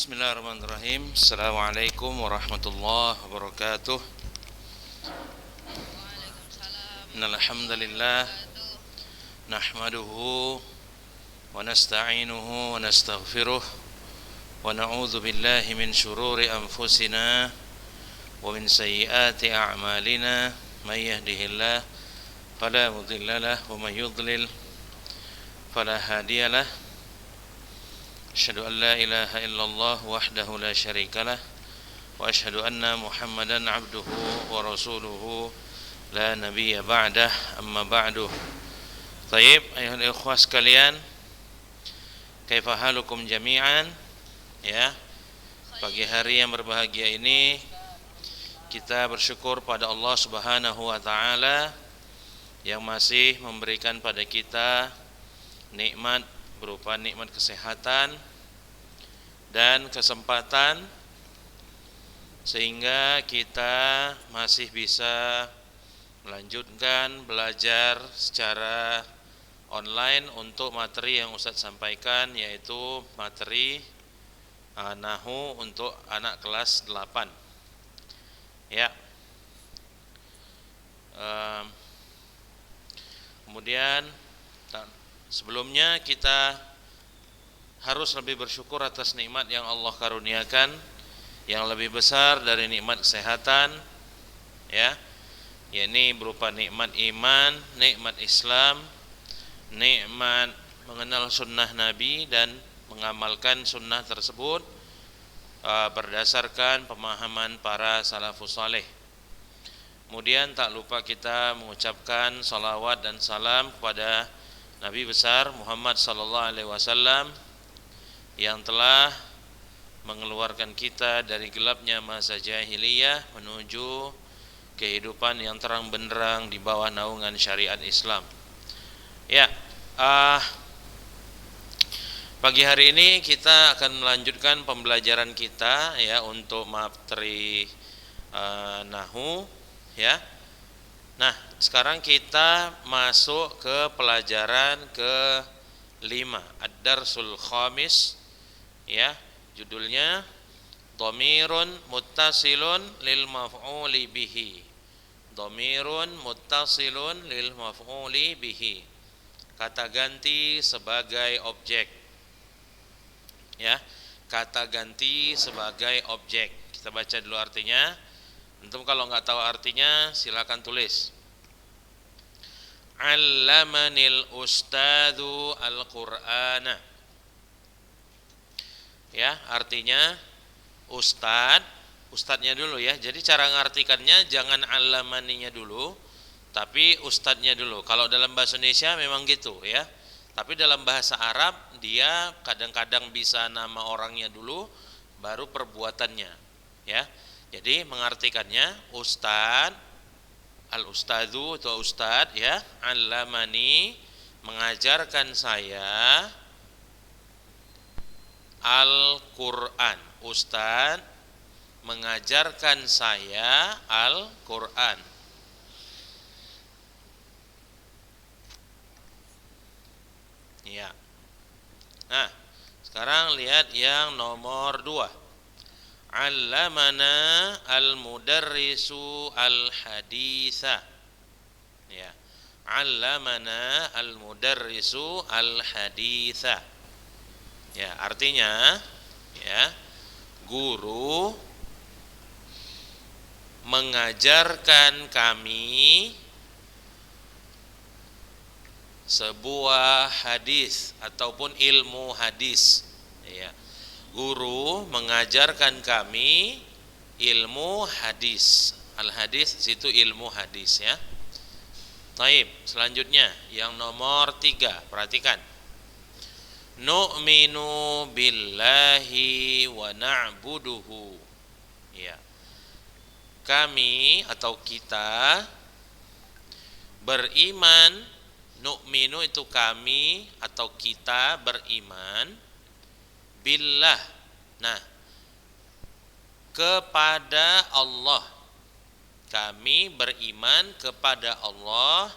Bismillahirrahmanirrahim. Assalamualaikum warahmatullahi wabarakatuh. Innal hamdalillah nahmaduhu wa nasta'inuhu wa nastaghfiruh wa na'udzu billahi min shururi anfusina wa min sayyiati a'malina may yahdihillahu fala mudilla lahu wa may yudlil fala hadiyalah. Asyhadu an la ilaha illallah wahdahu la syarikalah wa asyhadu anna Muhammadan abduhu wa rasuluhu la nabiyya ba'dah, amma ba'du. Taib, ayuhal ikhwah sekalian, kaifa halukum jami'an? Ya, pagi hari yang berbahagia ini kita bersyukur pada Allah Subhanahu wa taala yang masih memberikan pada kita nikmat berupa nikmat kesehatan dan kesempatan sehingga kita masih bisa melanjutkan belajar secara online untuk materi yang Ustadz sampaikan, yaitu materi Nahwu untuk anak kelas 8. Ya. Kemudian sebelumnya kita harus lebih bersyukur atas nikmat yang Allah karuniakan, yang lebih besar dari nikmat kesehatan, ya, yakni berupa nikmat iman, nikmat Islam, nikmat mengenal sunnah Nabi dan mengamalkan sunnah tersebut berdasarkan pemahaman para salafus saleh. Kemudian tak lupa kita mengucapkan salawat dan salam kepada Nabi besar Muhammad sallallahu alaihi wasallam yang telah mengeluarkan kita dari gelapnya masa jahiliyah menuju kehidupan yang terang benderang di bawah naungan syariat Islam. Ya, pagi hari ini kita akan melanjutkan pembelajaran kita ya untuk materi Nahwu ya. Nah, sekarang kita masuk ke pelajaran ke-5, Ad-Darsul Khamis ya, judulnya Dhamirun muttasilun lil maf'uli bihi. Dhamirun muttasilun lil maf'uli bihi. Kata ganti sebagai objek. Ya, kata ganti sebagai objek. Kita baca dulu artinya. Antum kalau nggak tahu artinya silakan tulis. Allamanil ustadzu al-Qur'ana. Ya, artinya ustadznya dulu ya. Jadi cara ngartikannya jangan allamaninya dulu, tapi ustadznya dulu. Kalau dalam bahasa Indonesia memang gitu ya. Tapi dalam bahasa Arab dia kadang-kadang bisa nama orangnya dulu baru perbuatannya, ya. Jadi mengartikannya ustad, al-ustadzu atau ustad ya, allamani mengajarkan saya Al-Qur'an. Ustad mengajarkan saya Al-Qur'an. Ya. Nah, sekarang lihat yang nomor 2. Allamana al-mudarrisu al-haditha. Ya. Allamana al-mudarrisu al-haditha. Ya, artinya ya, guru mengajarkan kami sebuah hadis ataupun ilmu hadis. Ya. Guru mengajarkan kami ilmu hadis. Al-hadis situ ilmu hadis ya. Taib, selanjutnya yang nomor 3, perhatikan. Nu'minu billahi wa na'buduhu. Ya. Kami atau kita beriman, nu'minu itu kami atau kita beriman billah. Nah, kepada Allah. Kami beriman kepada Allah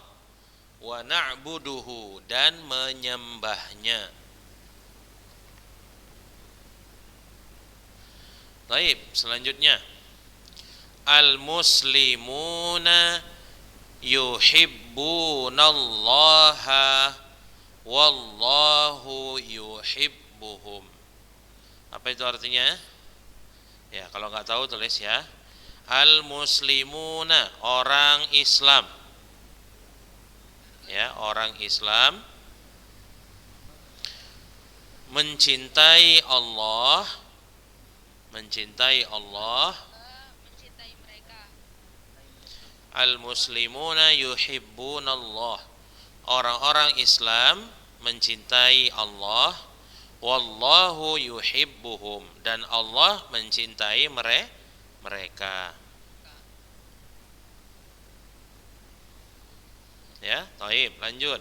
wa na'buduhu dan menyembahnya. Baik, selanjutnya al-muslimuna yuhibbunallaha wallahu yuhibbuhum. Apa itu artinya? Ya, kalau nggak tahu tulis ya. Al-muslimuna, orang Islam. Ya, orang Islam mencintai Allah, mencintai mereka. Al-muslimuna yuhibbunallah. Orang-orang Islam mencintai Allah, wallahu yuhibbuhum, dan Allah mencintai mereka. Ya, taib, lanjut.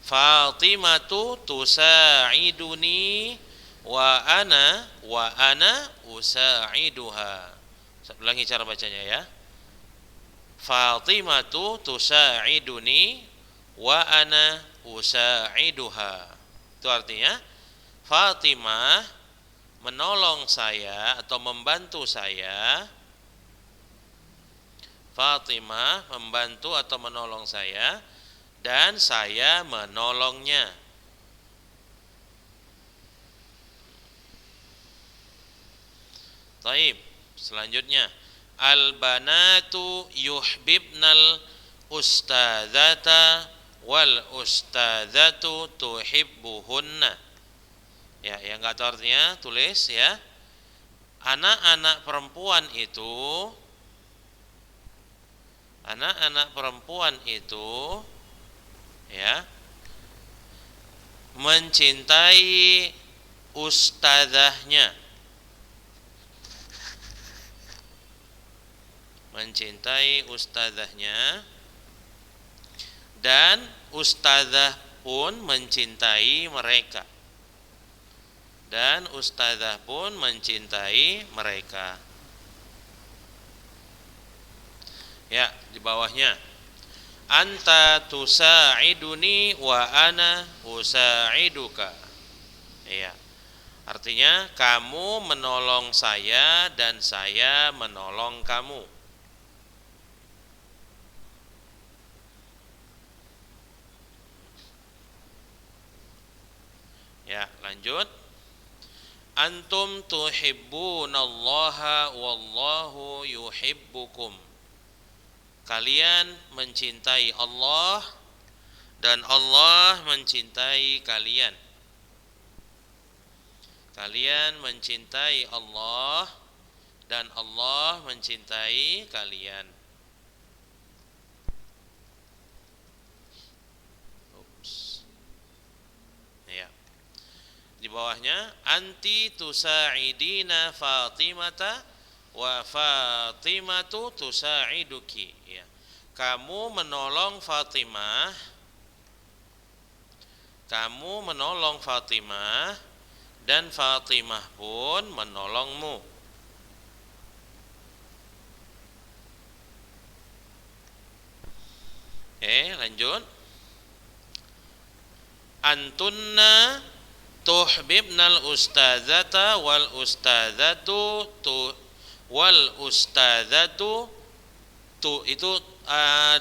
Fatimatu tusa'iduni wa ana usa'iduha. Saya ulangi cara bacanya ya. Fatimatu tusa'iduni wa ana usa'iduha. Itu artinya Fatimah menolong saya atau membantu saya. Fatimah membantu atau menolong saya dan saya menolongnya. Taib. Selanjutnya, al-banatu yuhibnal ustadzata wal ustadzatu tuhibbuhunna. Ya, yang enggak tahu artinya tulis ya. Anak-anak perempuan itu ya mencintai ustadzahnya, dan ustadzah pun mencintai mereka. Ya, di bawahnya anta tusa'iduni wa ana usa'iduka. Ya. Artinya kamu menolong saya dan saya menolong kamu. Ya, lanjut. Antum tuhibbunallaha wallahu yuhibbukum. Kalian mencintai Allah dan Allah mencintai kalian. Kalian mencintai Allah dan Allah mencintai kalian. Ya. Di bawahnya anti tusa'idina Fatimata wa Fatimatu tusa'iduki. Ya. Kamu menolong Fatimah dan Fatimah pun menolongmu. Lanjut. Antunna tuhbibnal ustadzata wal ustadzatu itu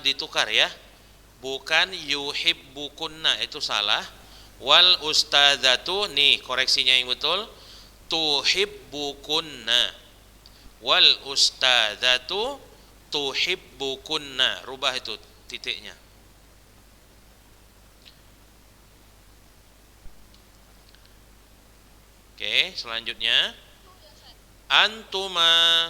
ditukar ya. Bukan yuhibbukunna, itu salah. Wal ustadzatu, nih koreksinya yang betul, tuhibbukunna. Wal ustadzatu tuhibbukunna. Rubah itu titiknya. Oke, selanjutnya antuma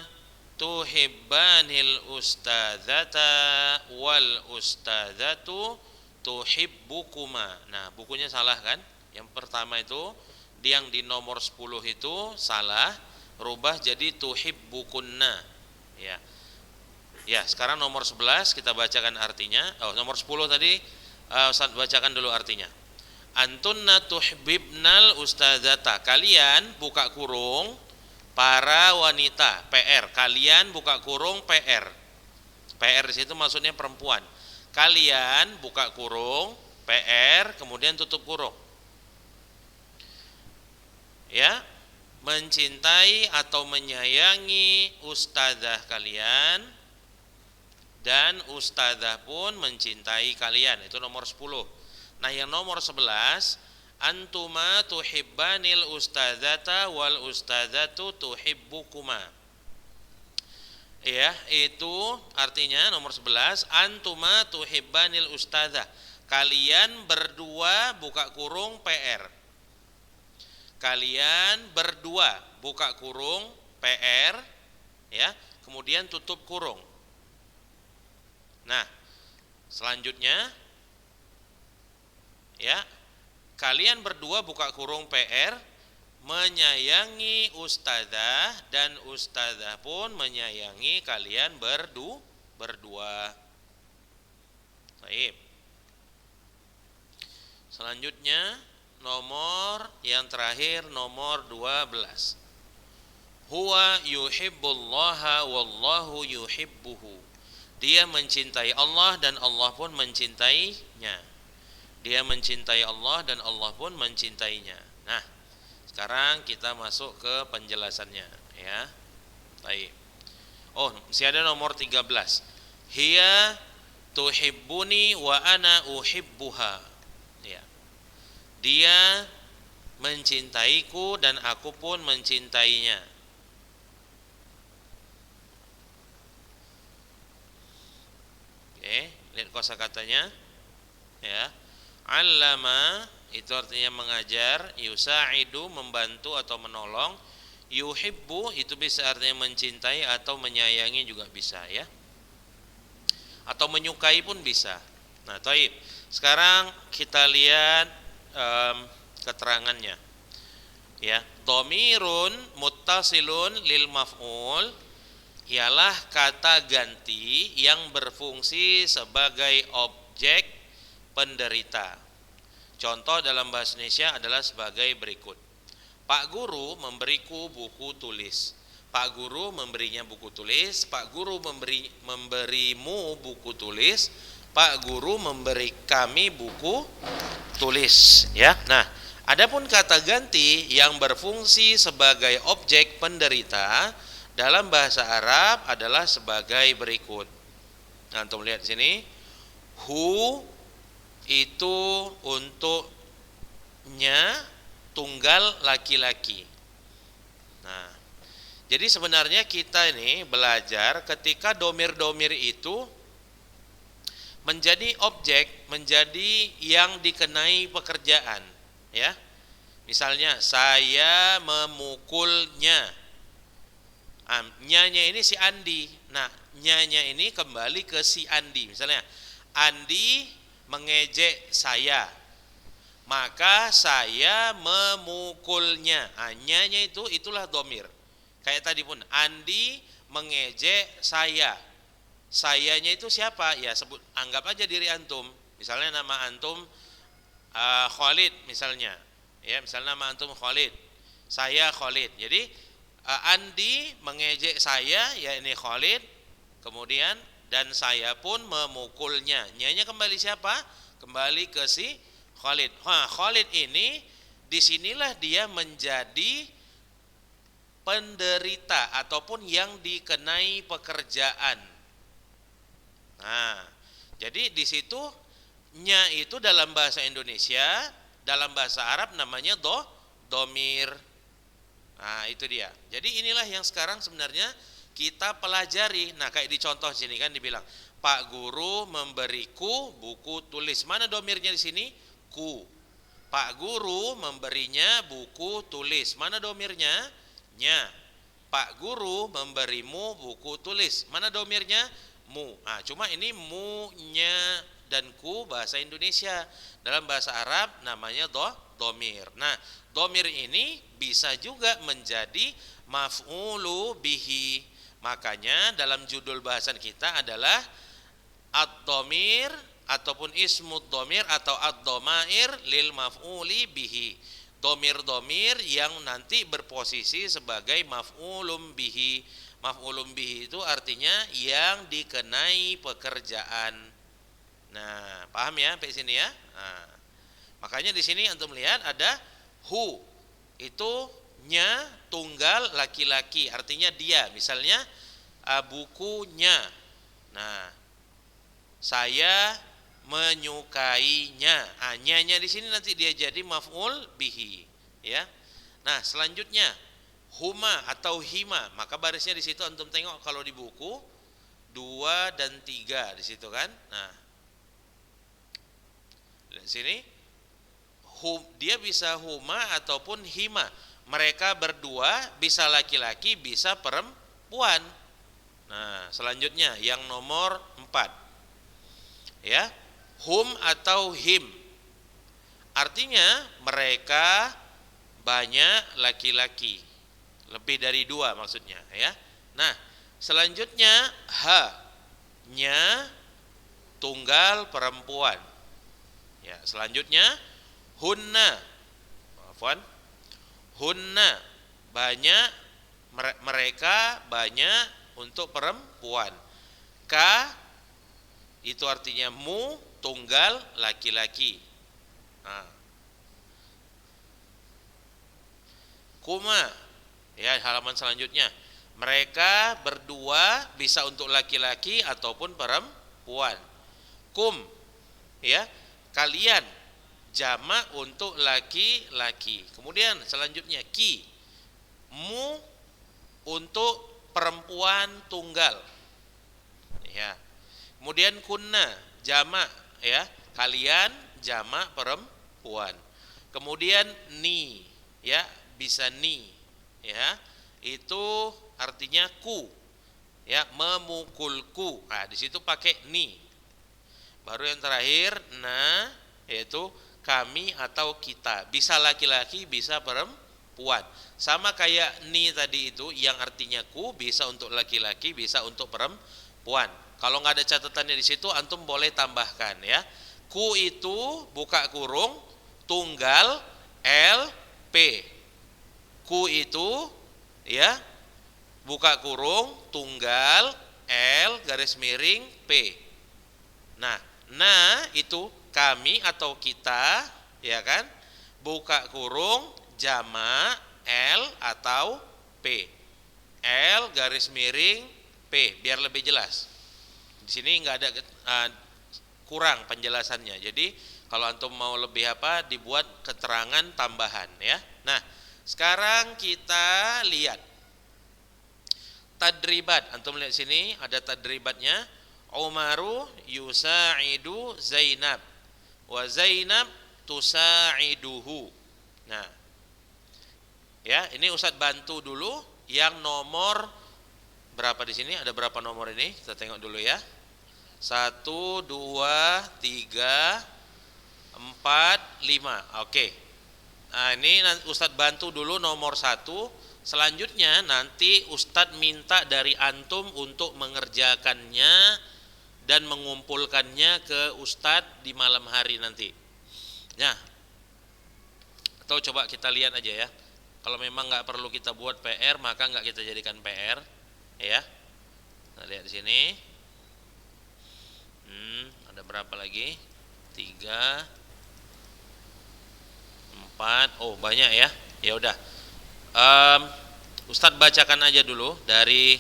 tuhibbanil ustadzata wal ustadzatu tuhibbukuma. Nah, bukunya salah kan? Yang pertama itu yang di nomor 10 itu salah, rubah jadi tuhibbukunna. Ya. Ya, sekarang nomor 11 kita bacakan artinya. Nomor 10 tadi Ustaz bacakan dulu artinya. Antunna tuhbibnal ustadzata. Kalian buka kurung para wanita, PR. Kalian buka kurung PR. PR di situ maksudnya perempuan. Kalian buka kurung PR kemudian tutup kurung. Ya, mencintai atau menyayangi ustadzah kalian, dan ustadzah pun mencintai kalian. Itu nomor 10. Nah, yang nomor 11, antuma tuhibbanil ustadzata wal ustadzatu tuhibbukuma. Ya, itu artinya nomor 11, antuma tuhibbanil ustadzah. Kalian berdua buka kurung PR. Kalian berdua buka kurung PR, ya, kemudian tutup kurung. Nah, selanjutnya, ya, kalian berdua buka kurung PR menyayangi ustadzah, dan ustadzah pun menyayangi kalian berdua. Baik. Selanjutnya, nomor yang terakhir, nomor 12. Huwa yuhibbullaha wallahu yuhibbuhu. Dia mencintai Allah dan Allah pun mencintainya. Dia mencintai Allah dan Allah pun mencintainya. Nah, sekarang kita masuk ke penjelasannya, ya. Baik. Oh, masih ada nomor 13. Hiya tuhibbuni wa ana uhibbuha. Ya. Dia mencintaiku dan aku pun mencintainya. Oke, lihat kosakatanya, ya. Allama itu artinya mengajar, yusa'idu membantu atau menolong, yuhibbu itu bisa artinya mencintai atau menyayangi juga bisa, ya. Atau menyukai pun bisa. Nah, taib. Sekarang kita lihat keterangannya. Ya, dhamirun muttasilun lil maf'ul ialah kata ganti yang berfungsi sebagai objek penderita. Contoh dalam bahasa Indonesia adalah sebagai berikut. Pak guru memberiku buku tulis. Pak guru memberinya buku tulis. Pak guru memberimu buku tulis. Pak guru memberi kami buku tulis, ya. Nah, adapun kata ganti yang berfungsi sebagai objek penderita dalam bahasa Arab adalah sebagai berikut. Nah, antum lihat sini, hu itu untuknya tunggal laki-laki. Nah, jadi sebenarnya kita ini belajar ketika domir-domir itu menjadi objek, menjadi yang dikenai pekerjaan, ya. Misalnya saya memukulnya. Nyanya ini si Andi. Nah, nyanya ini kembali ke si Andi. Misalnya, Andi mengejek saya, maka saya memukulnya. Nyanya itulah domir. Kayak tadi pun, Andi mengejek saya. Sayanya itu siapa? Ya, sebut, anggap aja diri antum. Misalnya nama antum Khalid misalnya. Ya, misalnya nama antum Khalid. Saya Khalid. Jadi Andi mengejek saya, ya ini Khalid, kemudian dan saya pun memukulnya. Nyanya kembali siapa? Kembali ke si Khalid. Khalid ini disinilah dia menjadi penderita ataupun yang dikenai pekerjaan. Nah, jadi di situ nya itu dalam bahasa Indonesia, dalam bahasa Arab namanya domir. Nah, itu dia. Jadi inilah yang sekarang sebenarnya kita pelajari. Nah, kayak di contoh sini kan dibilang, Pak guru memberiku buku tulis. Mana domirnya di sini? Ku. Pak guru memberinya buku tulis. Mana domirnya? Nya. Pak guru memberimu buku tulis. Mana domirnya? Mu. Nah, cuma ini mu, nya, dan ku bahasa Indonesia. Dalam bahasa Arab namanya domir. Nah, domir ini bisa juga menjadi maf'ulu bihi. Makanya dalam judul bahasan kita adalah ad-domir ataupun ismud domir atau ad-domair lil maf'uli bihi. Domir-domir yang nanti berposisi sebagai maf'ulum bihi. Maf'ulum bihi itu artinya yang dikenai pekerjaan. Nah, paham ya sampai sini ya? Nah, makanya di sini antum lihat ada hu, itu nya tunggal laki-laki, artinya dia. Misalnya bukunya. Nah, saya menyukainya. Nya di sini nanti dia jadi maf'ul bihi, ya. Nah, selanjutnya huma atau hima, maka barisnya di situ antum tengok kalau di buku 2 dan 3 di situ kan. Nah, di sini dia bisa huma ataupun hima. Mereka berdua bisa laki-laki, bisa perempuan. Nah, selanjutnya yang nomor 4. Ya, hum atau him. Artinya mereka banyak laki-laki. Lebih dari 2 maksudnya, ya. Nah, selanjutnya nya tunggal perempuan. Ya, selanjutnya hunna. Afwan. Hunna banyak, mereka banyak untuk perempuan. Ka itu artinya mu tunggal laki-laki. Nah. Kuma, ya, halaman selanjutnya. Mereka berdua bisa untuk laki-laki ataupun perempuan. Kum, ya, kalian, jamak untuk laki-laki. Kemudian selanjutnya ki, mu untuk perempuan tunggal. Ya. Kemudian kunna, jamak, ya, kalian jamak perempuan. Kemudian ni, ya, bisa ni, ya, itu artinya ku, ya, memukulku. Nah, di situ pakai ni. Baru yang terakhir na, yaitu kami atau kita, bisa laki-laki, bisa perempuan. Sama kayak ni tadi itu yang artinya ku, bisa untuk laki-laki, bisa untuk perempuan. Kalau nggak ada catatannya di situ, antum boleh tambahkan, ya. Ku itu buka kurung tunggal LP. Ku itu, ya, buka kurung tunggal L garis miring P. Nah, itu kami atau kita, ya kan? Buka kurung jamak L atau P. L garis miring P, biar lebih jelas. Di sini nggak ada kurang penjelasannya. Jadi kalau antum mau lebih apa, dibuat keterangan tambahan, ya. Nah, sekarang kita lihat tadribat. Antum lihat sini ada tadribatnya. Umaru yusa'idu Zainab wa Zainab tusa'iduhu. Nah, ya, ini Ustadz bantu dulu yang nomor berapa di sini? Ada berapa nomor ini? Kita tengok dulu, ya. 1, 2, 3, 4, 5. Oke. Nah, ini Ustadz bantu dulu nomor 1. Selanjutnya nanti Ustadz minta dari antum untuk mengerjakannya dan mengumpulkannya ke Ustadz di malam hari nanti. Nah, atau coba kita lihat aja, ya. Kalau memang nggak perlu kita buat PR, maka nggak kita jadikan PR, ya. Nah, lihat di sini. Ada berapa lagi? 3, 4. Oh, banyak, ya. Ya udah. Ustadz bacakan aja dulu dari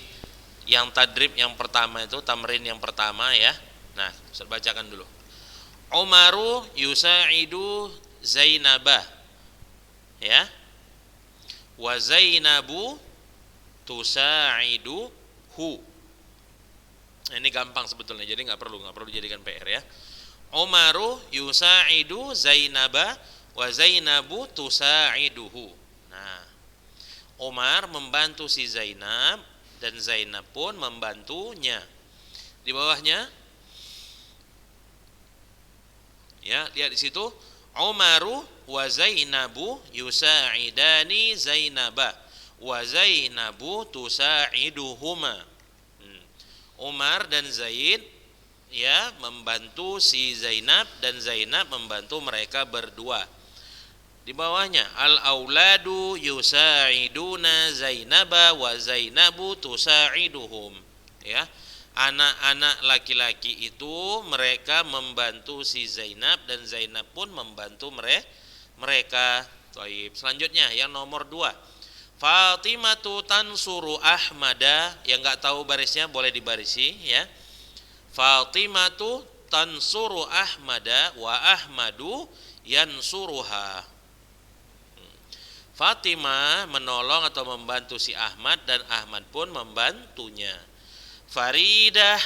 yang tadrib yang pertama itu, tamrin yang pertama, ya. Nah, Ustadz bacakan dulu. Umaru yusa'idu Zainabah, ya. Wa Zainabu tusa'idu hu. Ini gampang sebetulnya, jadi nggak perlu dijadikan PR, ya. Umaru yusa'idu Zainabah wa Zainabu tusa'iduhu. Nah, Umar membantu si Zainab dan Zainab pun membantunya. Di bawahnya, ya, lihat di situ, Umaru wa Zainabu yusa'idani Zainaba wa Zainabu tusa'iduhuma. Umar dan Zaid, ya, membantu si Zainab dan Zainab membantu mereka berdua. Di bawahnya, al-auladu yusa'iduna Zainaba wa Zainabu tusa'iduhum, ya. Anak-anak laki-laki itu mereka membantu si Zainab dan Zainab pun membantu mereka. Baik, selanjutnya yang nomor 2. Fatimatu tansuru Ahmada, yang nggak tahu barisnya boleh dibarisi ya. Fatimatu tansuru Ahmada wa Ahmadu yansuruha. Fatimah menolong atau membantu si Ahmad dan Ahmad pun membantunya. Faridah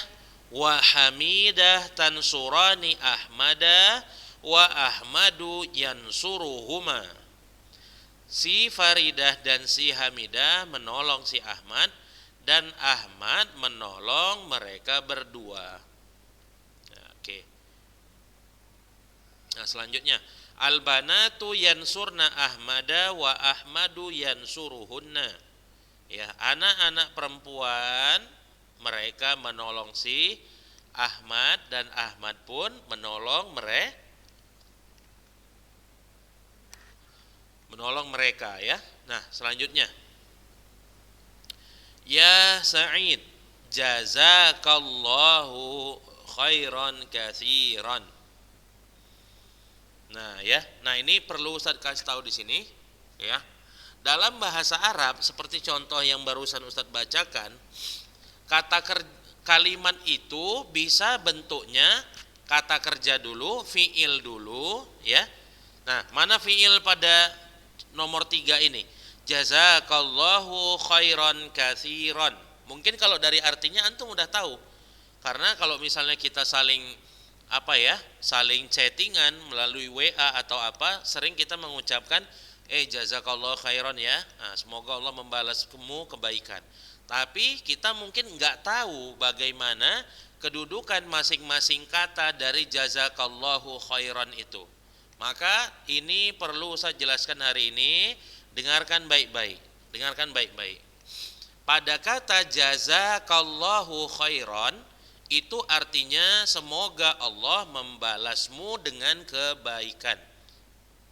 wa Hamidah tansurani Ahmada wa Ahmadu yansuruhuma. Si Faridah dan si Hamidah menolong si Ahmad dan Ahmad menolong mereka berdua. Oke. Nah, selanjutnya Al-banatu yansurna Ahmada wa Ahmadu yansuruhunna. Ya, anak-anak perempuan mereka menolong si Ahmad dan Ahmad pun menolong mereka ya. Nah, selanjutnya Ya Sa'id jazakallahu khairan katsiran. Nah ya, nah ini perlu Ustaz kasih tahu di sini ya. Dalam bahasa Arab seperti contoh yang barusan Ustaz bacakan, kalimat itu bisa bentuknya kata kerja dulu, fiil dulu ya. Nah, mana fiil pada nomor 3 ini? Jazakallahu khairan katsiran. Mungkin kalau dari artinya antum udah tahu. Karena kalau misalnya kita saling chattingan melalui WA atau apa, sering kita mengucapkan jazakallahu khairan ya. Nah, semoga Allah membalasmu kebaikan. Tapi kita mungkin nggak tahu bagaimana kedudukan masing-masing kata dari jazakallahu khairan itu. Maka ini perlu saya jelaskan hari ini. Dengarkan baik-baik. Pada kata jazakallahu khairan itu artinya semoga Allah membalasmu dengan kebaikan.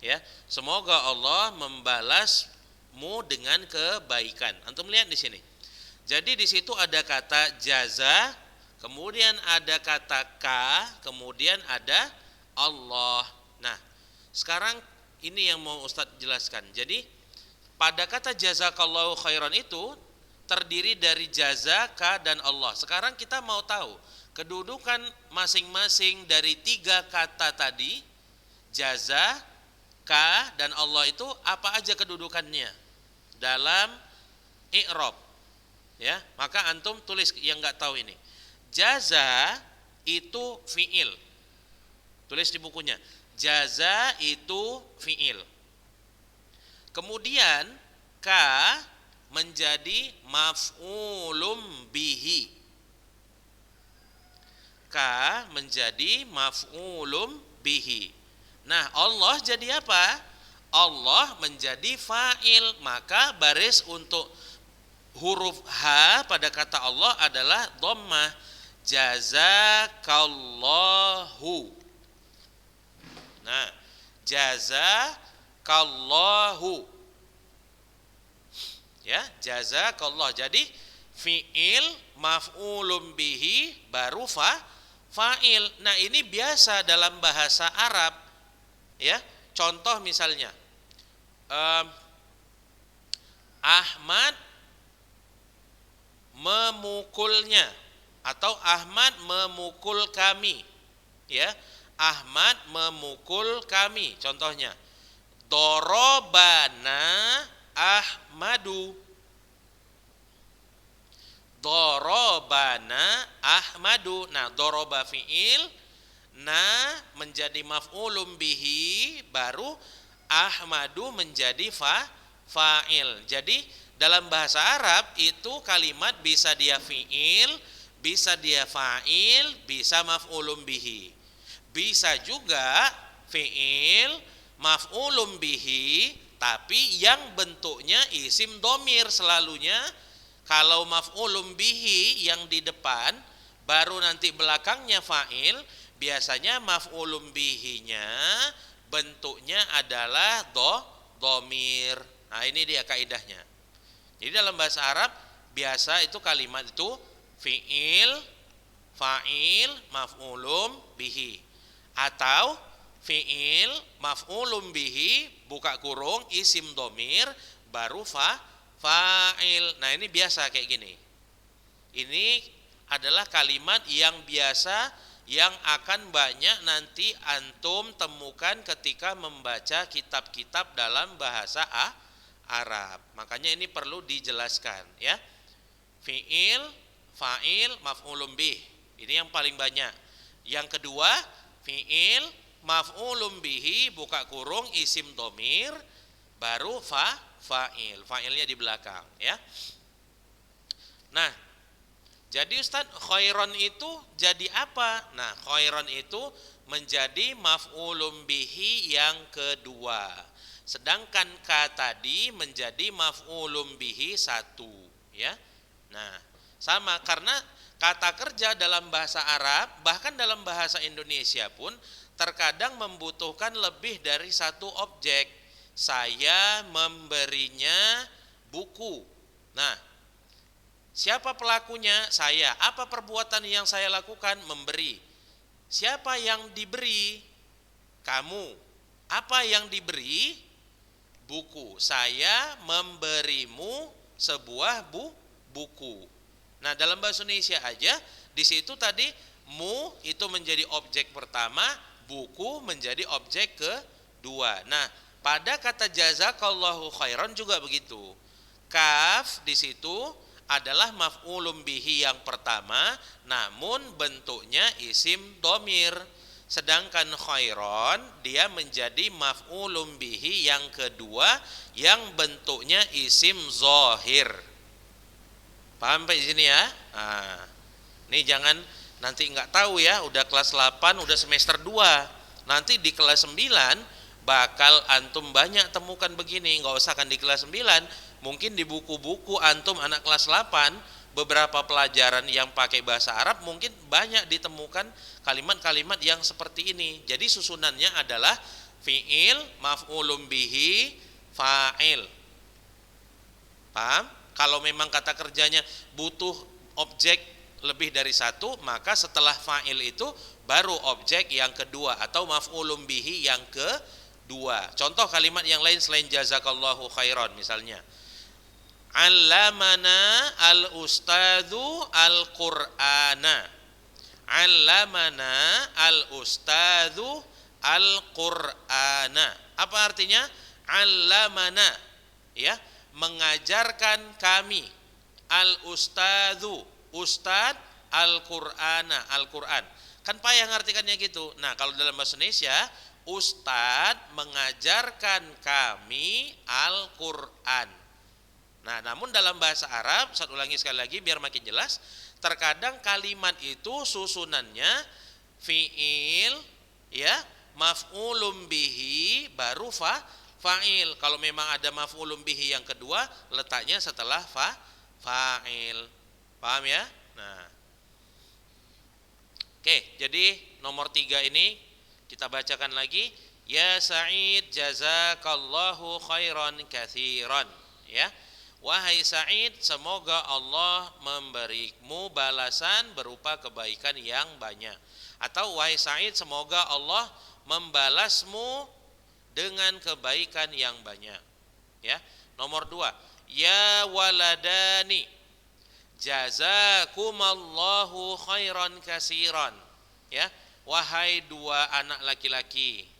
Ya, semoga Allah membalasmu dengan kebaikan. Antum lihat di sini. Jadi di situ ada kata jaza, kemudian ada kata ka, kemudian ada Allah. Nah, sekarang ini yang mau Ustadz jelaskan. Jadi pada kata jazakallahu khairan itu terdiri dari jaza, ka, dan Allah. Sekarang kita mau tahu kedudukan masing-masing dari 3 kata tadi, jaza, ka, dan Allah itu apa aja kedudukannya dalam i'rab. Ya, maka antum tulis yang nggak tahu ini. Jaza itu fiil. Tulis di bukunya. Jaza itu fiil. Kemudian ka menjadi maf'ulum bihi. Ka menjadi maf'ulum bihi. Nah, Allah jadi apa? Allah menjadi fa'il. Maka baris untuk huruf H pada kata Allah adalah dhammah. Jazakallahu. Nah, jazakallahu. Ya, jazakallah. Jadi fiil maf'ulun bihi baru fa'il. Nah, ini biasa dalam bahasa Arab. Ya, contoh misalnya Ahmad memukulnya atau Ahmad memukul kami. Ya, Ahmad memukul kami. Contohnya dorobana Ahmadu. Dorobana Ahmadu. Nah, doroba fi'il, na menjadi maf'ulun bihi, baru Ahmadu menjadi fa'il. Jadi dalam bahasa Arab itu kalimat bisa dia fi'il, bisa dia fa'il, bisa maf'ulun bihi. Bisa juga fi'il, maf'ulun bihi, tapi yang bentuknya isim domir selalunya. Kalau maf'ulun bihi yang di depan baru nanti belakangnya fa'il, biasanya maf'ulun bihinya bentuknya adalah domir. Nah, ini dia kaidahnya. Jadi dalam bahasa Arab biasa itu kalimat itu fi'il, fa'il, maf'ulun bihi, atau fi'il, maf'ulun bihi, buka kurung, isim domir, baru fa'il. Nah, ini biasa kayak gini. Ini adalah kalimat yang biasa yang akan banyak nanti antum temukan ketika membaca kitab-kitab dalam bahasa Arab. Makanya ini perlu dijelaskan ya. Fi'il, fa'il, maf'ulun bih. Ini yang paling banyak. Yang kedua, fi'il, maf'ulun bihi, buka kurung, isim domir, baru fa'il. Fa'ilnya di belakang ya. Nah, jadi Ustaz, khairon itu jadi apa? Nah, khairon itu menjadi maf'ulun bihi yang kedua. Sedangkan ka tadi menjadi maf'ulun bihi satu, ya. Nah, sama karena kata kerja dalam bahasa Arab, bahkan dalam bahasa Indonesia pun terkadang membutuhkan lebih dari satu objek. Saya memberinya buku. Nah, siapa pelakunya? Saya. Apa perbuatan yang saya lakukan? Memberi. Siapa yang diberi? Kamu. Apa yang diberi? Buku. Saya memberimu sebuah buku. Nah, dalam bahasa Indonesia aja di situ tadi mu itu menjadi objek pertama, buku menjadi objek kedua. Nah, pada kata jazakallahu khairan juga begitu. Kaf di situ adalah maf'ulun bihi yang pertama, namun bentuknya isim domir. Sedangkan khairon dia menjadi maf'ulun bihi yang kedua yang bentuknya isim zahir. Paham sampai di sini ya? Nah, ini jangan nanti nggak tahu ya, udah kelas 8, udah semester 2. Nanti di kelas 9 bakal antum banyak temukan begini, nggak usah kan di kelas 9. Mungkin di buku-buku antum anak kelas 8 beberapa pelajaran yang pakai bahasa Arab mungkin banyak ditemukan kalimat-kalimat yang seperti ini. Jadi susunannya adalah fi'il, maf'ulun bihi, fa'il. Paham? Kalau memang kata kerjanya butuh objek lebih dari satu, maka setelah fa'il itu baru objek yang kedua atau maf'ulun bihi yang kedua. Contoh kalimat yang lain selain jazakallahu khairan misalnya. Allamana al-ustadzu al-Qur'ana. Allamana al-ustadzu al-Qur'ana. Apa artinya? Allamana, ya, mengajarkan kami. Al-ustadzu, ustad, al-Qur'ana, Al-Qur'an. Kan payah ngartikannya gitu. Nah, kalau dalam bahasa Indonesia, ustad mengajarkan kami Al-Qur'an. Nah, namun dalam bahasa Arab, saya ulangi sekali lagi biar makin jelas, terkadang kalimat itu susunannya fi'il, ya, maf'ulun bihi baru fa'il. Kalau memang ada maf'ulun bihi yang kedua, letaknya setelah fa'il. Paham ya? Nah. Oke, jadi nomor 3 ini kita bacakan lagi. Ya Sa'id jazakallahu khairan katsiran, ya. Wahai Sa'id, semoga Allah memberimu balasan berupa kebaikan yang banyak. Atau wahai Sa'id, semoga Allah membalasmu dengan kebaikan yang banyak. Ya. Nomor 2, ya waladani jazakumallahu khairan katsiran. Ya. Wahai 2 anak laki-laki,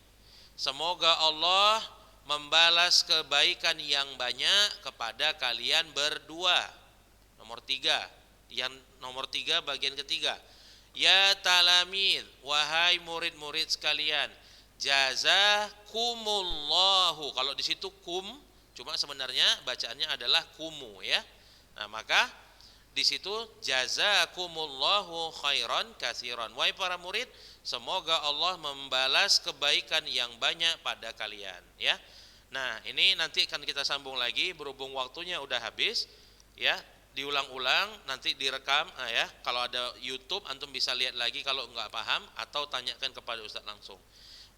semoga Allah membalas kebaikan yang banyak kepada kalian berdua. Nomor 3, yang nomor 3 bagian ketiga. Ya talamid, wahai murid-murid sekalian, jazakumullahu. Kalau di situ kum, cuma sebenarnya bacaannya adalah kumu, ya. Nah, maka di situ jazakumullahu khairan katsiran. Wahai para murid, semoga Allah membalas kebaikan yang banyak pada kalian, ya. Nah, ini nanti akan kita sambung lagi berhubung waktunya udah habis, ya. Diulang-ulang, nanti direkam, ya. Kalau ada YouTube antum bisa lihat lagi kalau enggak paham atau tanyakan kepada Ustaz langsung.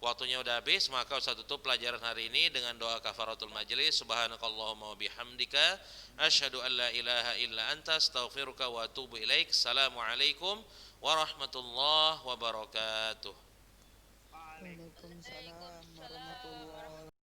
Waktunya udah habis, maka Ustaz tutup pelajaran hari ini dengan doa kafaratul majelis. Subhanakallahumma wa bihamdika asyhadu an la ilaha illa anta astaghfiruka wa atubu ilaik. Assalamualaikum warahmatullahi wabarakatuh.